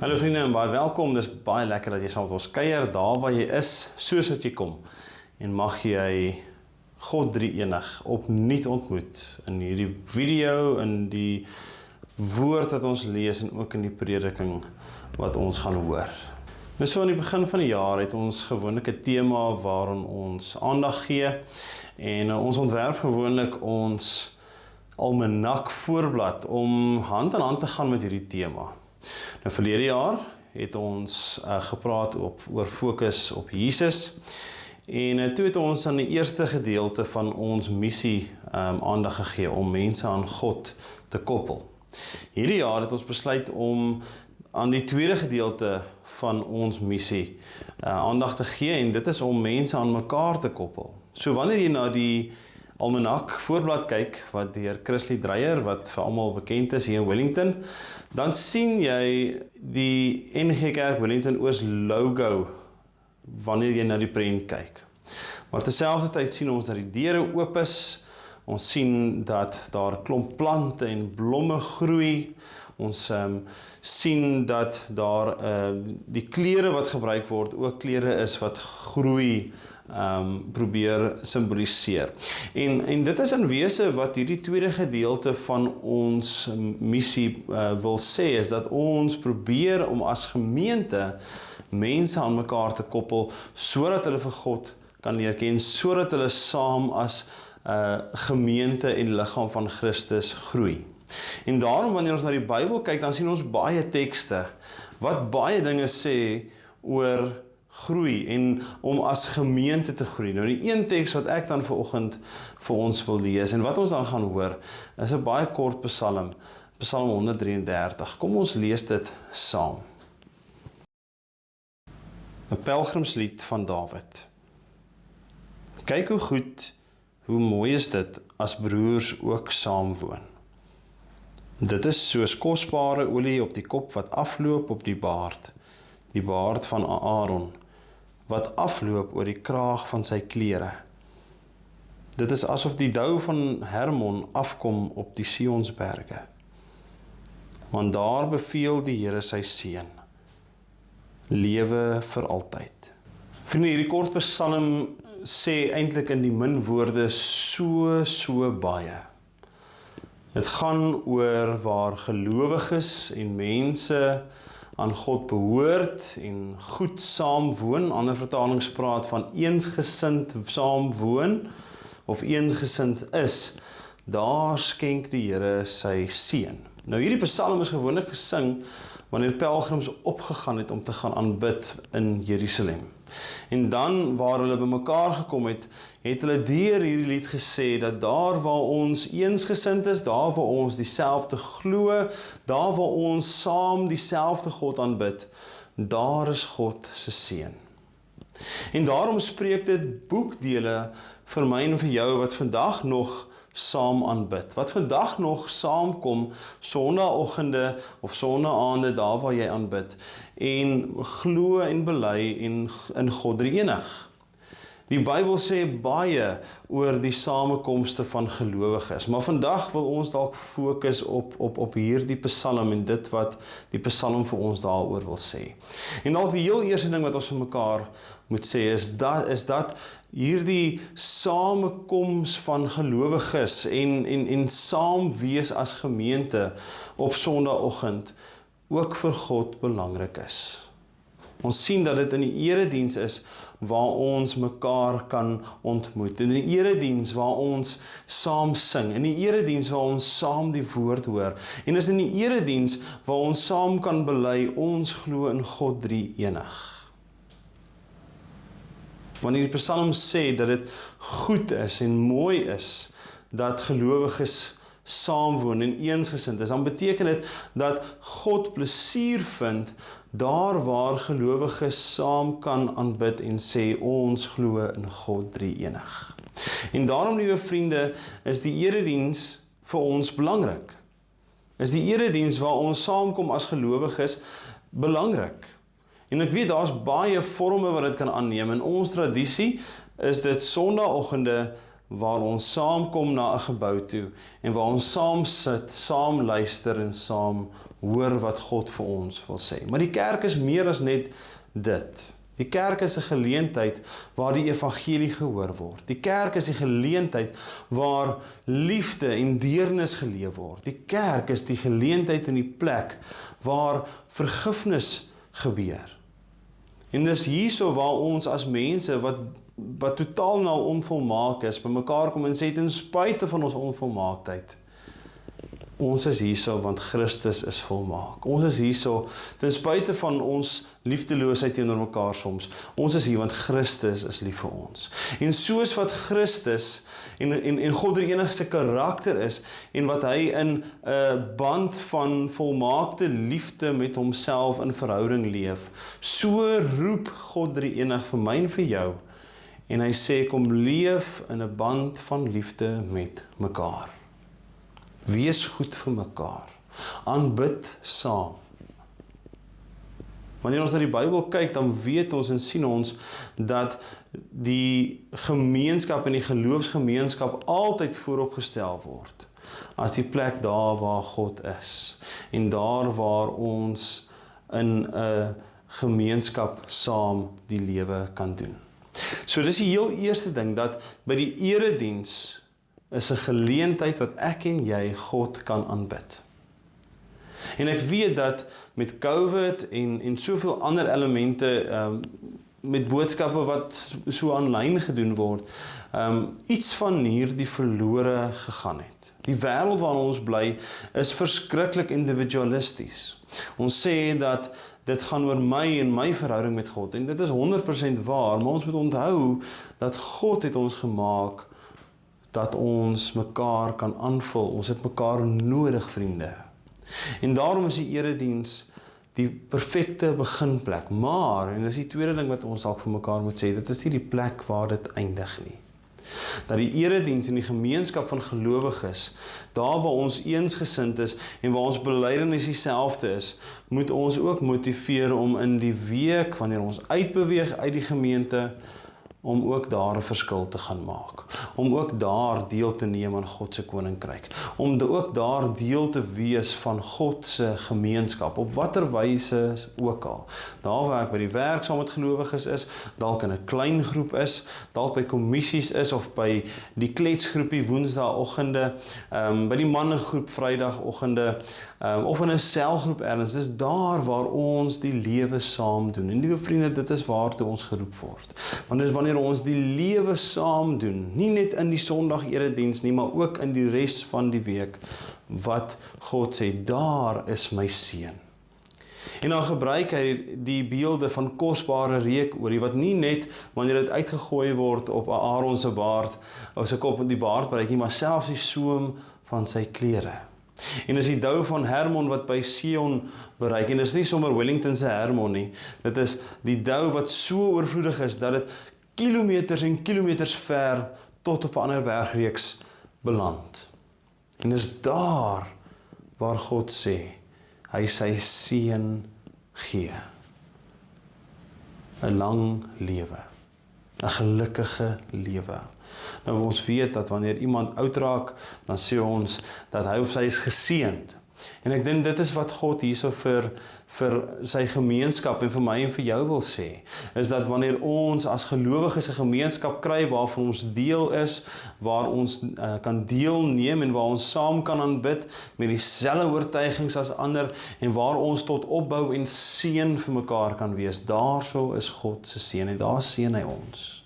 Hallo vriende en baie welkom, dis baie lekker dat jy saam met ons kuier, daar waar jy is, soos wat jy kom. En mag jy God drie-enig opnuut ontmoet in hierdie video, in die woord wat ons lees en ook in die prediking wat ons gaan hoor. Nou so aan die begin van die jaar het ons gewoonlik 'n tema waarin ons aandag gee en ons ontwerp gewoonlik ons almanak voorblad om hand aan hand te gaan met hierdie tema. Nou verlede jaar het ons gepraat oor fokus op Jesus en toe het ons aan die eerste gedeelte van ons missie aandag gegee om mense aan God te koppel. Hierdie jaar het ons besluit om aan die tweede gedeelte van ons missie aandag te gee en dit is om mense aan mekaar te koppel. So wanneer jy na die almanak voorblad kyk, wat deur Chrisley Dreyer, wat vir almal bekend is hier in Wellington, dan sien jy die NG Kerk Wellington Oos logo wanneer jy na die prent kyk. Maar terselfdertyd sien ons dat die deure oop is, ons sien dat daar klomp plante en blomme groei, ons sien dat daar die klere wat gebruik word ook klere is wat groei probeer simboliseer. En dit is in wese wat hierdie tweede gedeelte van ons missie wil sê, is dat ons probeer om as gemeente mense aan mekaar te koppel, sodat hulle vir God kan leer ken, sodat hulle saam as gemeente en liggaam van Christus groei. En daarom wanneer ons na die Bybel kyk, dan sien ons baie tekste, wat baie dinge sê oor groei en om as gemeente te groei. Nou die een teks wat ek dan vanoggend vir ons wil lees en wat ons dan gaan hoor, is 'n baie kort psalm, Psalm 133. Kom ons lees dit saam. 'n pelgrimslied van Dawid. Kyk hoe goed, hoe mooi is dit as broers ook saam woon. Dit is soos kosbare olie op die kop wat afloop op die baard van Aaron, wat afloop oor die kraag van sy klere. Dit is asof die dou van Hermon afkom op die Sionsberge. Want daar beveel die Here sy seun, lewe vir altyd. Vriende, hierdie kort psalm sê eintlik in die min woorde so baie. Dit gaan oor waar gelowiges en mense aan God behoort en goed saam woon. Ander vertalings praat van eensgesind saam woon of eensgesind is. Daar skenk die Here sy seun. Nou hierdie psalm is gewoonlik gesing wanneer pelgrims opgegaan het om te gaan aanbid in Jerusalem. En dan waar hulle bymekaar gekom het, het hulle deur hierdie lied gesê dat daar waar ons eensgesind is, daar waar ons dieselfde glo, daar waar ons saam dieselfde God aanbid, daar is God se seun. En daarom spreek dit boekdele vir my en vir jou wat vandag nog saam aanbid, wat vandag nog saamkom sonnaoggende of sonnaande daar waar jy aanbid en glo en bely in God drie-enig. Die Bybel sê baie oor die samekomste van gelowiges, maar vandag wil ons dalk fokus op hierdie psalm en dit wat die psalm vir ons daaroor wil sê. En dalk die heel eerste ding wat ons vir mekaar moet sê is dat hierdie samekoms van gelowiges en saam wees as gemeente op sondagoggend ook vir God belangrik is. Ons sien dat dit in die erediens is waar ons mekaar kan ontmoet, in die erediens waar ons saam sing, in die erediens waar ons saam die woord hoor, en is in die erediens waar ons saam kan bely, ons glo in God drie-enig. Wanneer die psalm sê dat dit goed is en mooi is dat gelowiges saamwoon en eensgesind is, dan beteken dit dat God plesier vind daar waar gelowiges saam kan aanbid en sê ons glo in God drie-enig. En daarom, liewe vriende, is die erediens vir ons belangrik. Is die erediens waar ons saamkom as gelowiges belangrik. En ek weet daar's baie vorme wat dit kan aanneem. In ons tradisie is dit sonnaoggende waar ons saamkom na 'n gebou toe en waar ons saam sit, saam luister en saam hoor wat God vir ons wil sê. Maar die kerk is meer as net dit. Die kerk is 'n geleentheid waar die evangelie gehoor word. Die kerk is die geleentheid waar liefde en deernis geleef word. Die kerk is die geleentheid en die plek waar vergifnis gebeur. En dis hierso waar ons as mense wat totaal nou onvolmaak is, by mekaar kom en sê ten spyte van ons onvolmaaktheid, ons is hierso want Christus is volmaak. Ons is hierso ten spyte van ons liefdeloosheid teenoor mekaar soms. Ons is hier want Christus is lief vir ons. En soos wat Christus en God die enigste karakter is en wat hy in 'n band van volmaakte liefde met homself in verhouding leef, so roep God die enig vir my en vir jou. En hy sê kom leef in 'n band van liefde met mekaar. Wees goed vir mekaar. Aanbid saam. Wanneer ons na die Bybel kyk, dan weet ons en sien ons dat die gemeenskap en die geloofsgemeenskap altyd vooropgestel word as die plek daar waar God is en daar waar ons in 'n gemeenskap saam die lewe kan doen. So dis die heel eerste ding, dat by die erediens is 'n geleentheid wat ek en jy God kan aanbid. En ek weet dat met COVID en soveel ander elemente, met boodskappe wat so aanlyn gedoen word, iets van hierdie verlore gegaan het. Die wêreld waarin ons bly is verskriklik individualisties. Ons sê dat dit gaan oor my en my verhouding met God, en dit is 100% waar, maar ons moet onthou dat God het ons gemaak dat ons mekaar kan aanvul. Ons het mekaar nodig, vriende. En daarom is die erediens die perfekte beginplek. Maar, en dis die tweede ding wat ons dalk vir mekaar moet sê, dit is nie die plek waar dit eindig nie. Dat die erediens en die gemeenskap van gelowiges, daar waar ons eensgesind is en waar ons belydenis dieselfde is, moet ons ook motiveer om in die week, wanneer ons uitbeweeg uit die gemeente, om ook daar 'n verskil te gaan maak. Om ook daar deel te neem aan God se koninkryk. Om ook daar deel te wees van God se gemeenskap, op watter wyse ook al. Daar waar ek by die werk saam met gelowiges is, dalk in 'n klein groep is, dalk by kommissies is, of by die kletsgroepie woensdaagoggende, by die mannegroep vrydagoggende, of in 'n selgroep ergens. Dis daar waar ons die lewe saam doen. En liewe vriende, dit is waartoe ons geroep word. Want dis wanneer ons die lewe saam doen, nie net in die Sondag erediens nie, maar ook in die res van die week, wat God sê, daar is my seun. En dan gebruik hy die beelde van kosbare reukolie, wat nie net wanneer dit uitgegooi word op Aaron se baard, of sy kop in die baard bereik nie, maar selfs die soem van sy klere. En is die dou van Hermon wat by Sion bereik, en dit is nie sommer Wellington se Hermon nie, dit is die dou wat so oorvloedig is, dat dit kilometers en kilometers ver tot op 'n ander bergreeks beland. En is daar waar God sê, hy sy seun gee. 'n lang lewe, 'n gelukkige lewe. Nou ons weet dat wanneer iemand oud raak, dan sê ons dat hy of sy is geseënd. En ek dink dit is wat God hierso vir sy gemeenskap en vir my en vir jou wil sê, is dat wanneer ons as gelowiges 'n gemeenskap kry waarvan ons deel is, waar ons kan deelneem en waar ons saam kan aanbid met dieselfde oortuigings as ander en waar ons tot opbou en seën vir mekaar kan wees, daarso is God se seën en daar seën hy ons.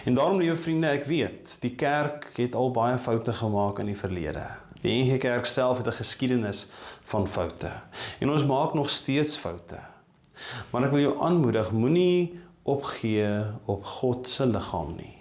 En daarom, liewe vriende, ek weet, die kerk het al baie foute gemaak in die verlede. Die NG Kerk self het 'n geskiedenis van foute. En ons maak nog steeds foute. Maar ek wil jou aanmoedig, moenie opgee op God se liggaam nie.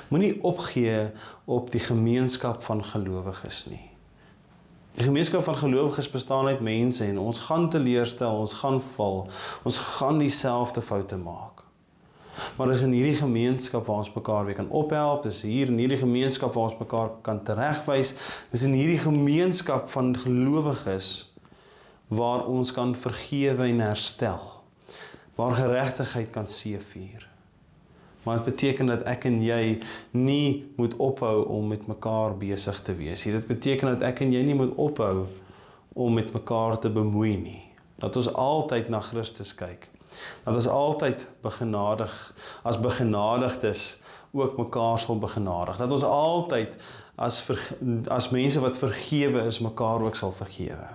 Moenie opgee op die gemeenskap van gelowiges nie. Die gemeenskap van gelowiges bestaan uit mense en ons gaan teleurstel, ons gaan val, ons gaan dieselfde foute maak. Maar dis in hierdie gemeenskap waar ons mekaar weer kan ophelp, dis hier in hierdie gemeenskap waar ons mekaar kan teregwys, dis in hierdie gemeenskap van gelowiges waar ons kan vergewe en herstel, waar geregtigheid kan seëvier, Maar dit beteken dat ek en jy nie moet ophou om met mekaar besig te wees. Dit beteken dat ek en jy nie moet ophou om met mekaar te bemoei nie. Dat ons altyd na Christus kyk. Dat ons altyd as begenadigdes ook mekaar sal begenadig. Dat ons altyd as mense wat vergewe is, mekaar ook sal vergewe.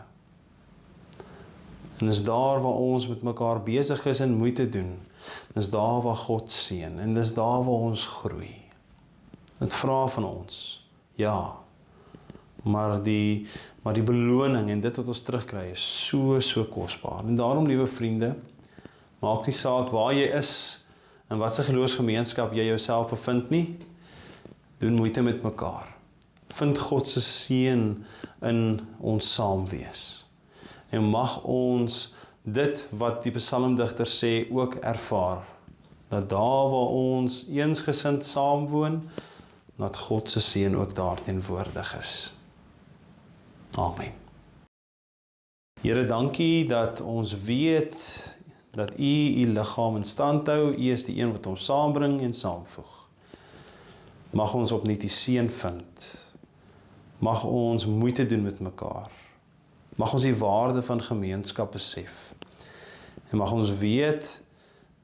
En is daar waar ons met mekaar besig is en moeite doen, is daar waar God seën, en dis daar waar ons groei. Dit vra van ons, ja, maar die beloning en dit wat ons terugkry is so kosbaar. En daarom, liewe vriende, maak nie saak waar jy is, en wat se geloofsgemeenskap jy jouself bevind nie, doen moeite met mekaar. Vind God se seën in ons saam wees. En mag ons dit wat die psalmdigter sê ook ervaar, dat daar waar ons eensgesind saamwoon, dat God se seën ook daar teenwoordig is. Amen. Here, dankie dat ons weet dat U liggaam in stand hou. U is die een wat ons saambring en saamvoeg. Mag ons opnuut die seën vind. Mag ons moeite doen met mekaar. Mag ons die waarde van gemeenskap besef. En mag ons weet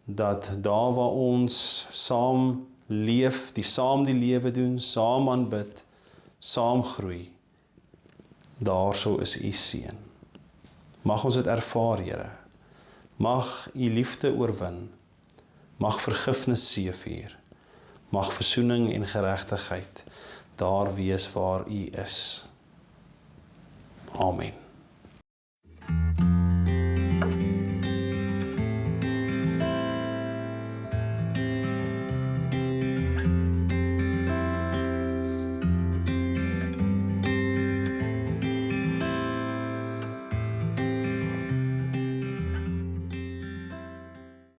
dat daar waar ons saam leef, saam die lewe doen, saam aanbid, saam groei, daarso is U seën. Mag ons dit ervaar, Here. Mag U liefde oorwin. Mag vergifnis seëvier. Mag versoening en geregtigheid daar wees waar U is. Amen.